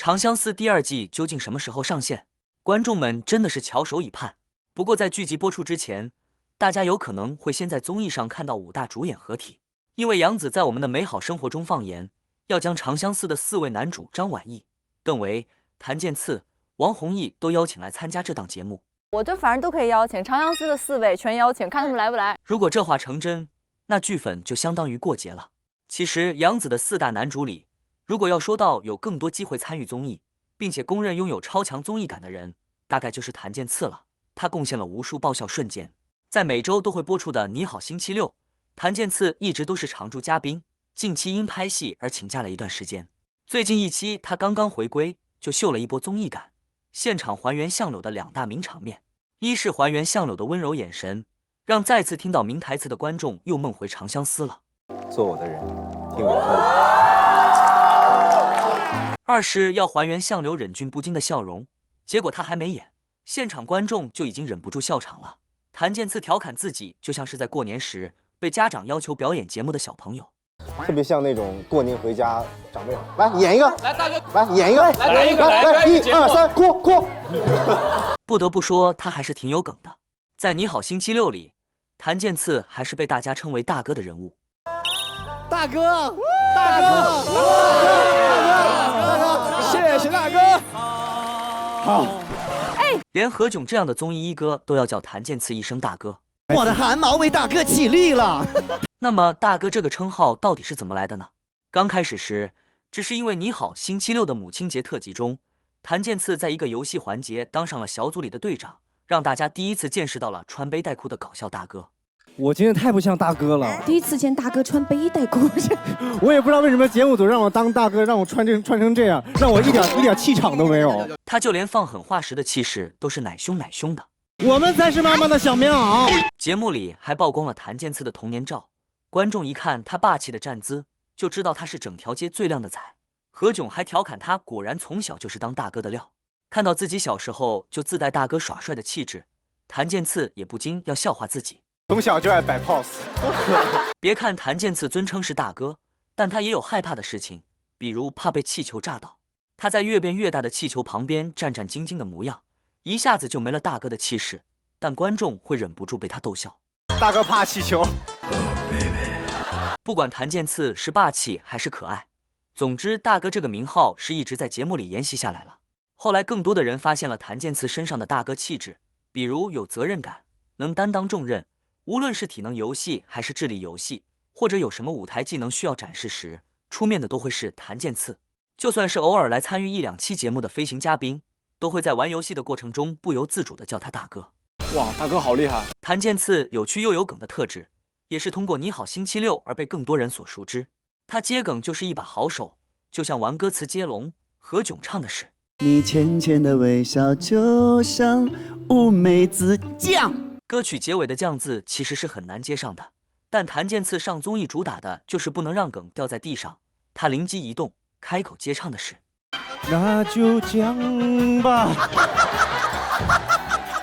长相思第二季究竟什么时候上线？观众们真的是翘首以盼。不过在剧集播出之前，大家有可能会先在综艺上看到5大主演合体，因为杨紫在《我们的美好生活》中放言，要将长相思的4位男主张晚意、邓为、谭健次、王弘毅都邀请来参加这档节目。我就反正都可以邀请，长相思的4位全邀请，看他们来不来。如果这话成真，那剧粉就相当于过节了。其实杨紫的4大男主里，如果要说到有更多机会参与综艺，并且公认拥有超强综艺感的人，大概就是谭健次了。他贡献了无数爆笑瞬间。在每周都会播出的《你好星期六》，谭健次一直都是常驻嘉宾，近期因拍戏而请假了一段时间。最近一期他刚刚回归，就秀了一波综艺感，现场还原相柳的2大名场面。一是还原相柳的温柔眼神，让再次听到名台词的观众又梦回长相思了。做我的人，听我说。二是要还原相柳忍俊不禁的笑容，结果他还没演，现场观众就已经忍不住笑场了。谭健次调侃自己就像是在过年时被家长要求表演节目的小朋友，特别像那种过年回家长辈，来演一个，来大哥，来演一个，来一个，来1、2、3，哭。不得不说他还是挺有梗的。在《你好星期六》里，谭健次还是被大家称为大哥的人物。大哥，谢谢大哥。好，连何炅这样的综艺一哥都要叫谭健次一声大哥，我的汗毛为大哥起立了。那么大哥这个称号到底是怎么来的呢？刚开始时，只是因为《你好星期六》的母亲节特辑中，谭健次在一个游戏环节当上了小组里的队长，让大家第一次见识到了穿背带裤的搞笑大哥。我今天太不像大哥了，第一次见大哥穿背带裤，我也不知道为什么节目组让我当大哥，让我穿成这样，让我一点气场都没有。他就连放狠话时的气势都是奶凶的。我们才是妈妈的小棉袄。节目里还曝光了谭健次的童年照，观众一看他霸气的站姿，就知道他是整条街最靓的仔。何炅还调侃他果然从小就是当大哥的料。看到自己小时候就自带大哥耍帅的气质，谭健次也不禁要笑话自己。从小就爱摆 pose。别看谭健次尊称是大哥，但他也有害怕的事情，比如怕被气球炸到。他在越变越大的气球旁边战战兢兢的模样，一下子就没了大哥的气势，但观众会忍不住被他逗笑。大哥怕气球。不管谭健次是霸气还是可爱，总之大哥这个名号是一直在节目里沿袭下来了。后来更多的人发现了谭健次身上的大哥气质，比如有责任感，能担当重任，无论是体能游戏还是智力游戏，或者有什么舞台技能需要展示时，出面的都会是谭健次。就算是偶尔来参与1、2期节目的飞行嘉宾，都会在玩游戏的过程中不由自主地叫他大哥。哇，大哥好厉害！谭健次有趣又有梗的特质，也是通过《你好星期六》而被更多人所熟知。他接梗就是一把好手，就像玩歌词接龙，何炅唱的是你浅浅的微笑就像乌梅子酱。歌曲结尾的酱字其实是很难接上的，但谭健次上综艺主打的就是不能让梗掉在地上，他灵机一动，开口接唱的是那就酱吧。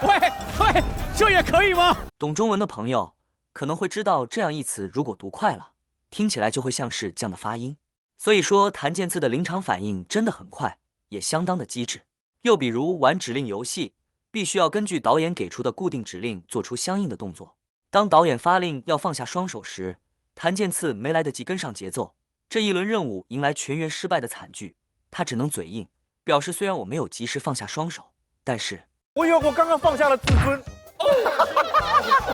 喂，这也可以吗？懂中文的朋友可能会知道，这样一词如果读快了，听起来就会像是酱的发音。所以说谭健次的临场反应真的很快，也相当的机智。又比如玩指令游戏，必须要根据导演给出的固定指令做出相应的动作。当导演发令要放下双手时，谭健次没来得及跟上节奏，这一轮任务迎来全员失败的惨剧。他只能嘴硬，表示虽然我没有及时放下双手，但是我以为我刚刚放下了自尊。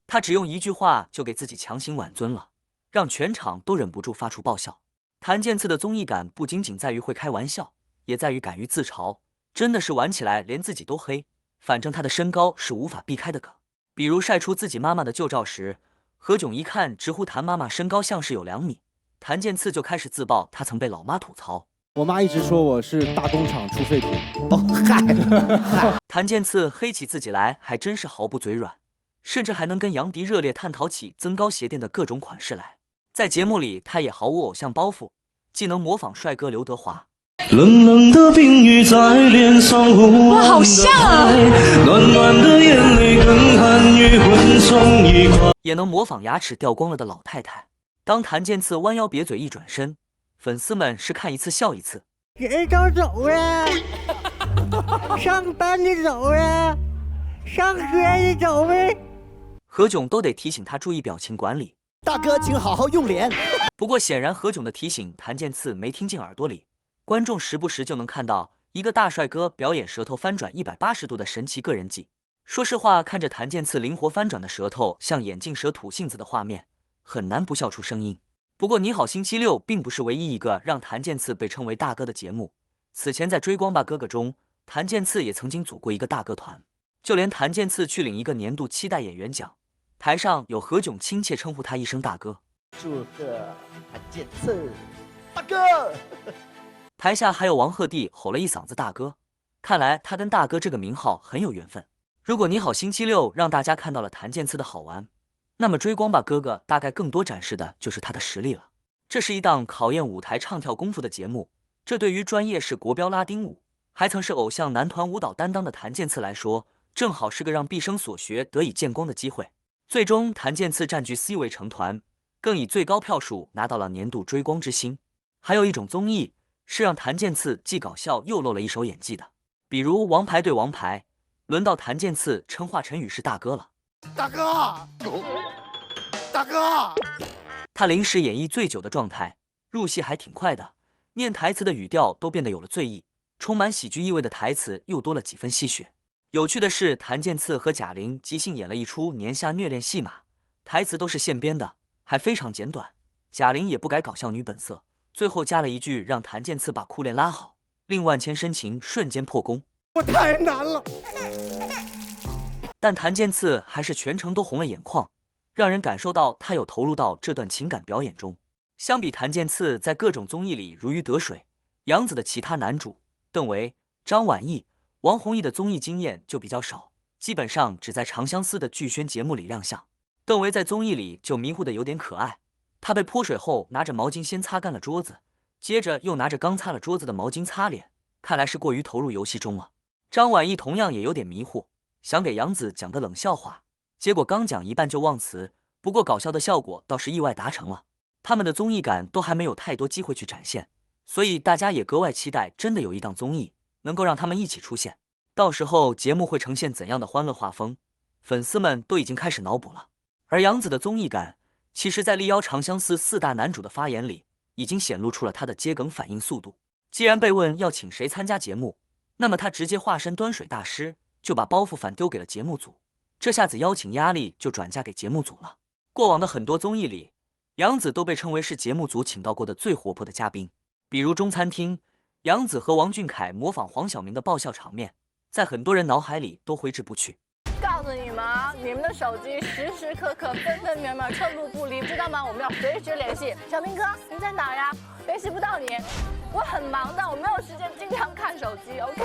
他只用一句话就给自己强行挽尊了，让全场都忍不住发出爆笑。谭健次的综艺感不仅仅在于会开玩笑，也在于敢于自嘲，真的是玩起来连自己都黑。反正他的身高是无法避开的梗，比如晒出自己妈妈的旧照时，何炅一看直呼谭妈妈身高像是有2米，谭健次就开始自曝他曾被老妈吐槽。我妈一直说我是大工厂出废品。谭健次黑起自己来还真是毫不嘴软，甚至还能跟杨迪热烈探讨起增高鞋垫的各种款式来。在节目里他也毫无偶像包袱，既能模仿帅哥刘德华，冷冷的冰雨在脸上忽哇，好像啊！暖暖的眼泪跟寒雨混成一块，也能模仿牙齿掉光了的老太太。当谭健次弯腰瘪嘴一转身，粉丝们是看一次笑一次。给张走啊！上班的走呀，上学的走呗。何炅都得提醒他注意表情管理。大哥，请好好用脸。不过显然何炅的提醒谭健次没听进耳朵里，观众时不时就能看到一个大帅哥表演舌头翻转180度的神奇个人技。说实话，看着谭健次灵活翻转的舌头像眼镜蛇吐信子的画面，很难不笑出声音。不过你好星期六并不是唯一一个让谭健次被称为大哥的节目，此前在追光吧哥哥中，谭健次也曾经组过一个大哥团，就连谭健次去领一个年度期待演员奖，台上有何炅亲切称呼他一声大哥。祝贺谭健次大哥。台下还有王鹤棣吼了一嗓子大哥，看来他跟大哥这个名号很有缘分。如果你好星期六让大家看到了谭健次的好玩，那么追光吧哥哥大概更多展示的就是他的实力了。这是一档考验舞台唱跳功夫的节目，这对于专业是国标拉丁舞，还曾是偶像男团舞蹈担当的谭健次来说，正好是个让毕生所学得以见光的机会。最终谭健次占据 C 位成团，更以最高票数拿到了年度追光之星。还有一种综艺是让谭健次既搞笑又露了一手演技的，比如《王牌对王牌》，轮到谭健次称华晨宇是大哥了。大哥，大哥，他临时演绎醉酒的状态，入戏还挺快的，念台词的语调都变得有了醉意，充满喜剧意味的台词又多了几分戏谑。有趣的是，谭健次和贾玲即兴演了一出年下虐恋戏码，台词都是现编的，还非常简短。贾玲也不改搞笑女本色，最后加了一句让谭健次把裤链拉好，令万千深情瞬间破功。我太难了。但谭健次还是全程都红了眼眶，让人感受到他有投入到这段情感表演中。相比谭健次在各种综艺里如鱼得水，杨紫的其他男主邓为、张晚意、王弘毅的综艺经验就比较少，基本上只在《长相思》的剧宣节目里亮相。邓为在综艺里就迷糊的有点可爱，他被泼水后拿着毛巾先擦干了桌子，接着又拿着刚擦了桌子的毛巾擦脸，看来是过于投入游戏中了。张晚意同样也有点迷糊，想给杨紫讲个冷笑话，结果刚讲一半就忘词，不过搞笑的效果倒是意外达成了。他们的综艺感都还没有太多机会去展现，所以大家也格外期待真的有一档综艺能够让他们一起出现，到时候节目会呈现怎样的欢乐画风，粉丝们都已经开始脑补了。而杨紫的综艺感，其实在力邀长相思4大男主的发言里，已经显露出了他的接梗反应速度。既然被问要请谁参加节目，那么他直接化身端水大师，就把包袱反丢给了节目组，这下子邀请压力就转嫁给节目组了。过往的很多综艺里，杨紫都被称为是节目组请到过的最活泼的嘉宾，比如中餐厅，杨紫和王俊凯模仿黄晓明的爆笑场面，在很多人脑海里都挥之不去。告诉你们啊，你们的手机时时刻刻分分秒秒寸步不离，知道吗？我们要随时联系。小明哥，你在哪呀？联系不到你，我很忙的，我没有时间经常看手机。OK。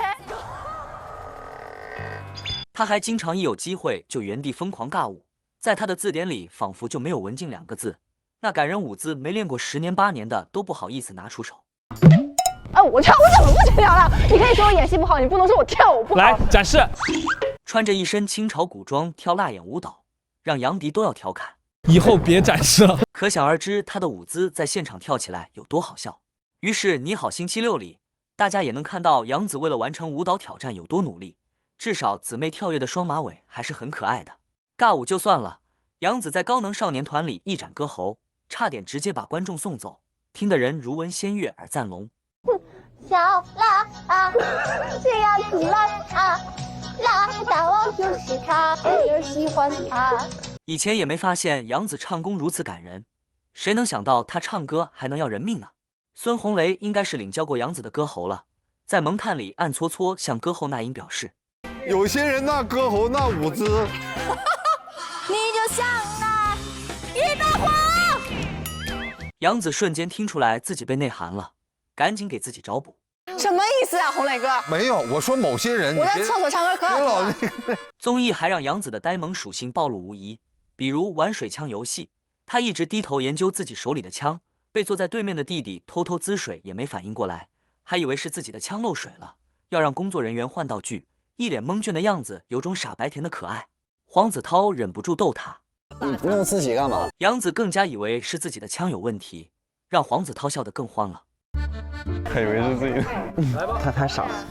他还经常一有机会就原地疯狂尬舞，在他的字典里仿佛就没有文静2个字，那感人舞姿没练过10年8年的都不好意思拿出手。我跳舞怎么不聊了？你可以说我演戏不好，你不能说我跳舞不好。来展示，穿着一身清朝古装跳辣眼舞蹈，让杨迪都要调侃。以后别展示了。可想而知，他的舞姿在现场跳起来有多好笑。于是，你好星期六里，大家也能看到杨紫为了完成舞蹈挑战有多努力。至少姊妹跳跃的双马尾还是很可爱的。尬舞就算了，杨紫在高能少年团里一展歌喉，差点直接把观众送走，听得人如闻仙乐耳赞聋。小辣啊，这样子辣啊，辣大王就是他，我喜欢他。以前也没发现杨紫唱功如此感人，谁能想到她唱歌还能要人命呢？孙红雷应该是领教过杨紫的歌喉了，在萌探里暗搓搓向歌后那英表示。有些人那歌喉那舞姿，你就像那一把火。杨紫瞬间听出来自己被内涵了，赶紧给自己找补。什么意思啊，红磊哥？没有，我说某些人。我在厕所唱歌可好听了。综艺还让杨紫的呆萌属性暴露无遗，比如玩水枪游戏，她一直低头研究自己手里的枪，被坐在对面的弟弟偷偷滋水也没反应过来，还以为是自己的枪漏水了，要让工作人员换道具。一脸蒙圈的样子，有种傻白甜的可爱。黄子韬忍不住逗他：“你弄自己干嘛？”杨紫更加以为是自己的枪有问题，让黄子韬笑得更欢了。他以为是自己的，他太傻了。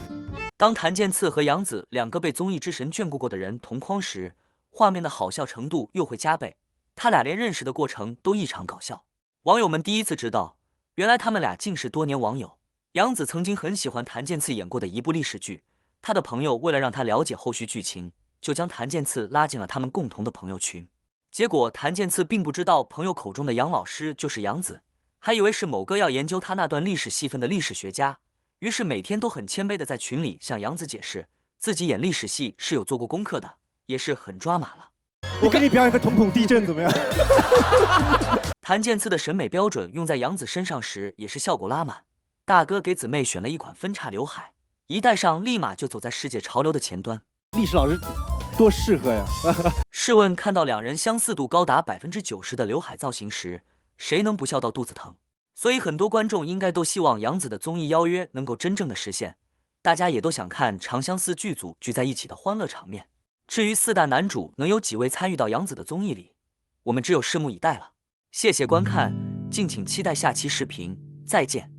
当谭健次和杨紫两个被综艺之神眷顾过的人同框时，画面的好笑程度又会加倍。他俩连认识的过程都异常搞笑，网友们第一次知道，原来他们俩竟是多年网友。杨紫曾经很喜欢谭健次演过的一部历史剧，他的朋友为了让他了解后续剧情，就将谭健次拉进了他们共同的朋友群。结果谭健次并不知道朋友口中的杨老师就是杨紫，还以为是某个要研究他那段历史戏份的历史学家，于是每天都很谦卑的在群里向杨紫解释自己演历史戏是有做过功课的，也是很抓马了。我给你表演个瞳孔地震怎么样？谭健次的审美标准用在杨紫身上时也是效果拉满。大哥给姊妹选了一款分叉刘海，一戴上立马就走在世界潮流的前端。历史老师多适合呀！试问看到两人相似度高达90%的刘海造型时，谁能不笑到肚子疼？所以很多观众应该都希望杨紫的综艺邀约能够真正的实现，大家也都想看《长相思》剧组聚在一起的欢乐场面。至于4大男主能有几位参与到杨紫的综艺里，我们只有拭目以待了。谢谢观看，敬请期待下期视频，再见。